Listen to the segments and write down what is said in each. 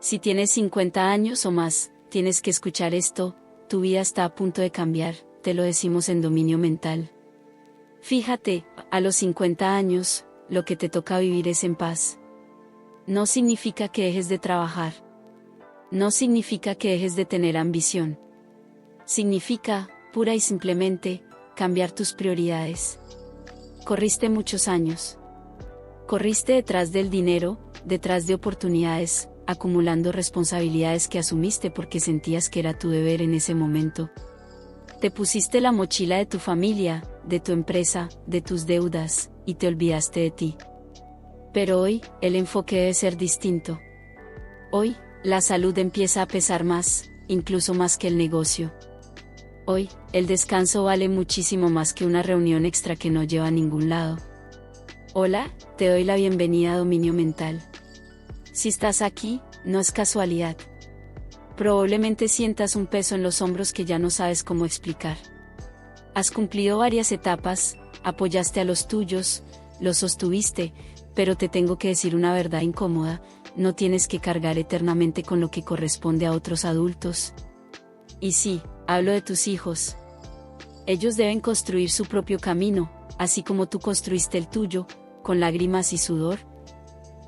Si tienes 50 años o más, tienes que escuchar esto, tu vida está a punto de cambiar, te lo decimos en Dominio Mental. Fíjate, a los 50 años, lo que te toca vivir es en paz. No significa que dejes de trabajar. No significa que dejes de tener ambición. Significa, pura y simplemente, cambiar tus prioridades. Corriste muchos años. Corriste detrás del dinero, detrás de oportunidades, acumulando responsabilidades que asumiste porque sentías que era tu deber en ese momento. Te pusiste la mochila de tu familia, de tu empresa, de tus deudas, y te olvidaste de ti. Pero hoy, el enfoque debe ser distinto. Hoy, la salud empieza a pesar más, incluso más que el negocio. Hoy, el descanso vale muchísimo más que una reunión extra que no lleva a ningún lado. Hola, te doy la bienvenida a Dominio Mental. Si estás aquí, no es casualidad. Probablemente sientas un peso en los hombros que ya no sabes cómo explicar. Has cumplido varias etapas, apoyaste a los tuyos, los sostuviste, pero te tengo que decir una verdad incómoda, no tienes que cargar eternamente con lo que corresponde a otros adultos. Y sí, hablo de tus hijos. Ellos deben construir su propio camino, así como tú construiste el tuyo, con lágrimas y sudor.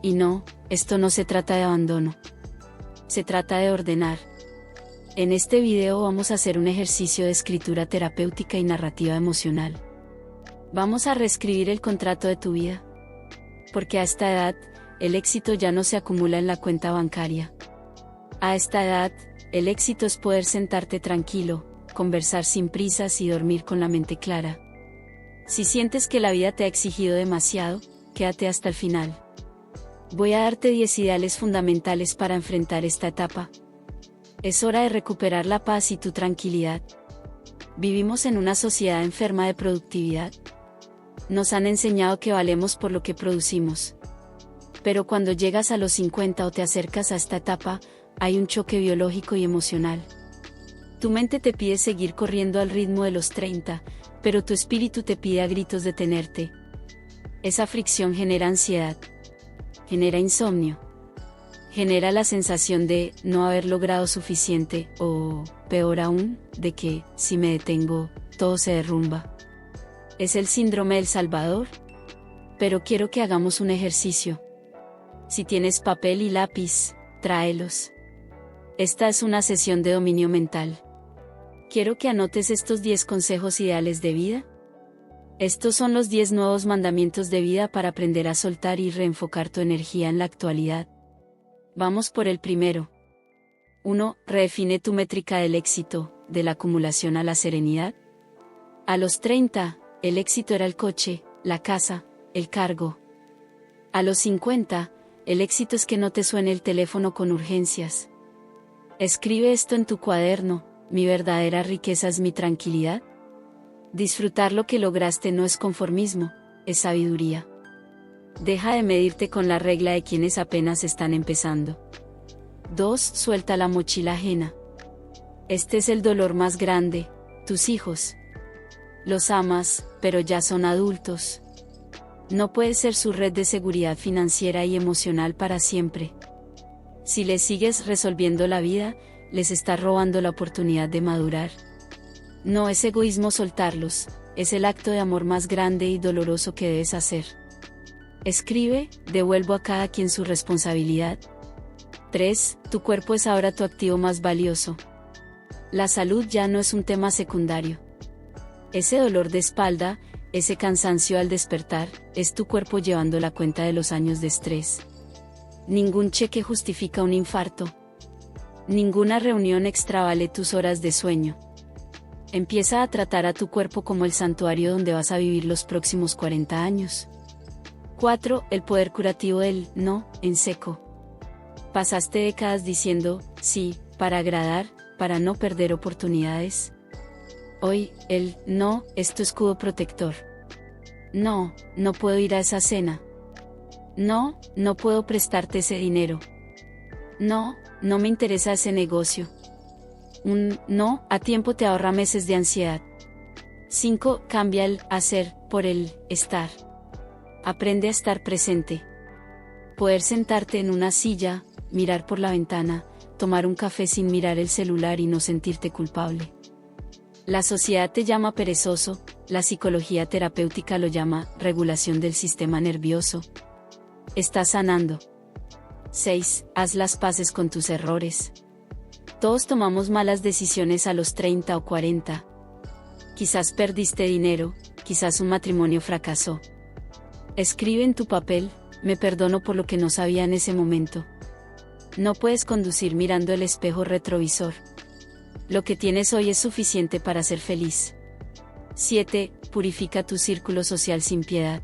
Y no, esto no se trata de abandono. Se trata de ordenar. En este video vamos a hacer un ejercicio de escritura terapéutica y narrativa emocional. Vamos a reescribir el contrato de tu vida. Porque a esta edad, el éxito ya no se acumula en la cuenta bancaria. A esta edad, el éxito es poder sentarte tranquilo, conversar sin prisas y dormir con la mente clara. Si sientes que la vida te ha exigido demasiado, quédate hasta el final. Voy a darte 10 ideales fundamentales para enfrentar esta etapa. Es hora de recuperar la paz y tu tranquilidad. Vivimos en una sociedad enferma de productividad. Nos han enseñado que valemos por lo que producimos. Pero cuando llegas a los 50 o te acercas a esta etapa, hay un choque biológico y emocional. Tu mente te pide seguir corriendo al ritmo de los 30, pero tu espíritu te pide a gritos detenerte. Esa fricción genera ansiedad. Genera insomnio. Genera la sensación de no haber logrado suficiente, o, peor aún, de que, si me detengo, todo se derrumba. ¿Es el síndrome del Salvador? Pero quiero que hagamos un ejercicio. Si tienes papel y lápiz, tráelos. Esta es una sesión de dominio mental. Quiero que anotes estos 10 consejos ideales de vida. Estos son los 10 nuevos mandamientos de vida para aprender a soltar y reenfocar tu energía en la actualidad. Vamos por el primero. 1. Redefine tu métrica del éxito, de la acumulación a la serenidad. A los 30, el éxito era el coche, la casa, el cargo. A los 50, el éxito es que no te suene el teléfono con urgencias. Escribe esto en tu cuaderno: mi verdadera riqueza es mi tranquilidad. Disfrutar lo que lograste no es conformismo, es sabiduría. Deja de medirte con la regla de quienes apenas están empezando. 2. Suelta la mochila ajena. Este es el dolor más grande, tus hijos. Los amas, pero ya son adultos. No puedes ser su red de seguridad financiera y emocional para siempre. Si les sigues resolviendo la vida, les estás robando la oportunidad de madurar. No es egoísmo soltarlos, es el acto de amor más grande y doloroso que debes hacer. Escribe: devuelvo a cada quien su responsabilidad. 3. Tu cuerpo es ahora tu activo más valioso. La salud ya no es un tema secundario. Ese dolor de espalda, ese cansancio al despertar, es tu cuerpo llevando la cuenta de los años de estrés. Ningún cheque justifica un infarto. Ninguna reunión extra vale tus horas de sueño. Empieza a tratar a tu cuerpo como el santuario donde vas a vivir los próximos 40 años. 4. El poder curativo del no, en seco. Pasaste décadas diciendo sí, para agradar, para no perder oportunidades. Hoy, el no es tu escudo protector. No, no puedo ir a esa cena. No, no puedo prestarte ese dinero. No, no me interesa ese negocio. Un no a tiempo te ahorra meses de ansiedad. 5. Cambia el hacer por el estar. Aprende a estar presente. Poder sentarte en una silla, mirar por la ventana, tomar un café sin mirar el celular y no sentirte culpable. La sociedad te llama perezoso, la psicología terapéutica lo llama regulación del sistema nervioso. Estás sanando. 6. Haz las paces con tus errores. Todos tomamos malas decisiones a los 30 o 40. Quizás perdiste dinero, quizás un matrimonio fracasó. Escribe en tu papel, me perdono por lo que no sabía en ese momento. No puedes conducir mirando el espejo retrovisor. Lo que tienes hoy es suficiente para ser feliz. 7. Purifica tu círculo social sin piedad.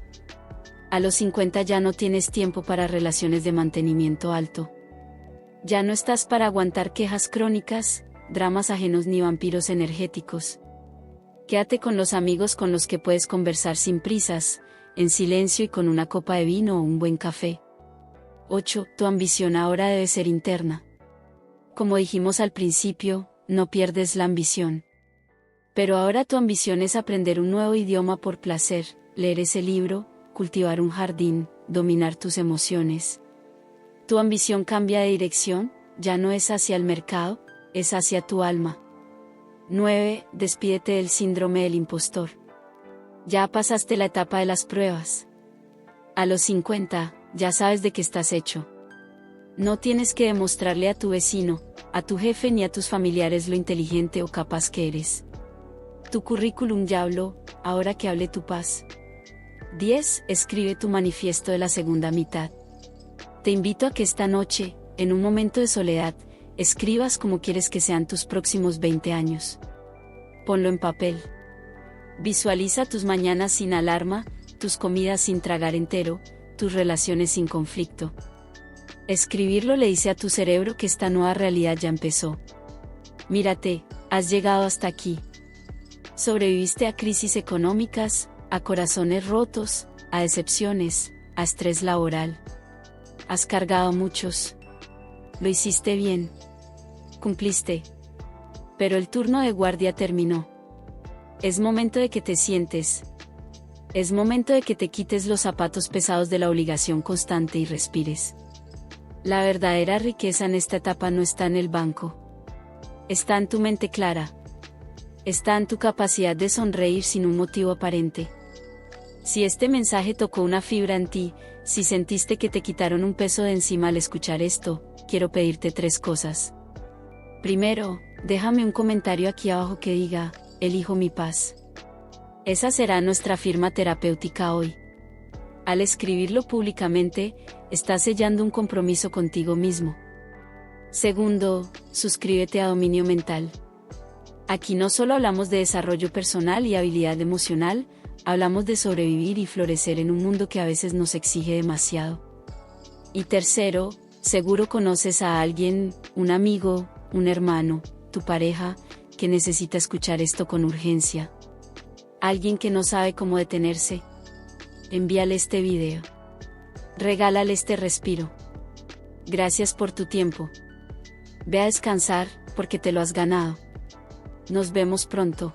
A los 50 ya no tienes tiempo para relaciones de mantenimiento alto. Ya no estás para aguantar quejas crónicas, dramas ajenos ni vampiros energéticos. Quédate con los amigos con los que puedes conversar sin prisas, en silencio y con una copa de vino o un buen café. 8. Tu ambición ahora debe ser interna. Como dijimos al principio, no pierdes la ambición. Pero ahora tu ambición es aprender un nuevo idioma por placer, leer ese libro, cultivar un jardín, dominar tus emociones. Tu ambición cambia de dirección, ya no es hacia el mercado, es hacia tu alma. 9. Despídete del síndrome del impostor. Ya pasaste la etapa de las pruebas. A los 50, ya sabes de qué estás hecho. No tienes que demostrarle a tu vecino, a tu jefe ni a tus familiares lo inteligente o capaz que eres. Tu currículum ya habló, ahora que hable tu paz. 10. Escribe tu manifiesto de la segunda mitad. Te invito a que esta noche, en un momento de soledad, escribas cómo quieres que sean tus próximos 20 años. Ponlo en papel. Visualiza tus mañanas sin alarma, tus comidas sin tragar entero, tus relaciones sin conflicto. Escribirlo le dice a tu cerebro que esta nueva realidad ya empezó. Mírate, has llegado hasta aquí. Sobreviviste a crisis económicas, a corazones rotos, a decepciones, a estrés laboral. Has cargado a muchos. Lo hiciste bien. Cumpliste. Pero el turno de guardia terminó. Es momento de que te sientes. Es momento de que te quites los zapatos pesados de la obligación constante y respires. La verdadera riqueza en esta etapa no está en el banco. Está en tu mente clara. Está en tu capacidad de sonreír sin un motivo aparente. Si este mensaje tocó una fibra en ti, si sentiste que te quitaron un peso de encima al escuchar esto, quiero pedirte 3 cosas. Primero, déjame un comentario aquí abajo que diga, elijo mi paz. Esa será nuestra firma terapéutica hoy. Al escribirlo públicamente, estás sellando un compromiso contigo mismo. Segundo, suscríbete a Dominio Mental. Aquí no solo hablamos de desarrollo personal y habilidad emocional, hablamos de sobrevivir y florecer en un mundo que a veces nos exige demasiado. Y tercero, seguro conoces a alguien, un amigo, un hermano, tu pareja, que necesita escuchar esto con urgencia. Alguien que no sabe cómo detenerse. Envíale este video. Regálale este respiro. Gracias por tu tiempo. Ve a descansar, porque te lo has ganado. Nos vemos pronto.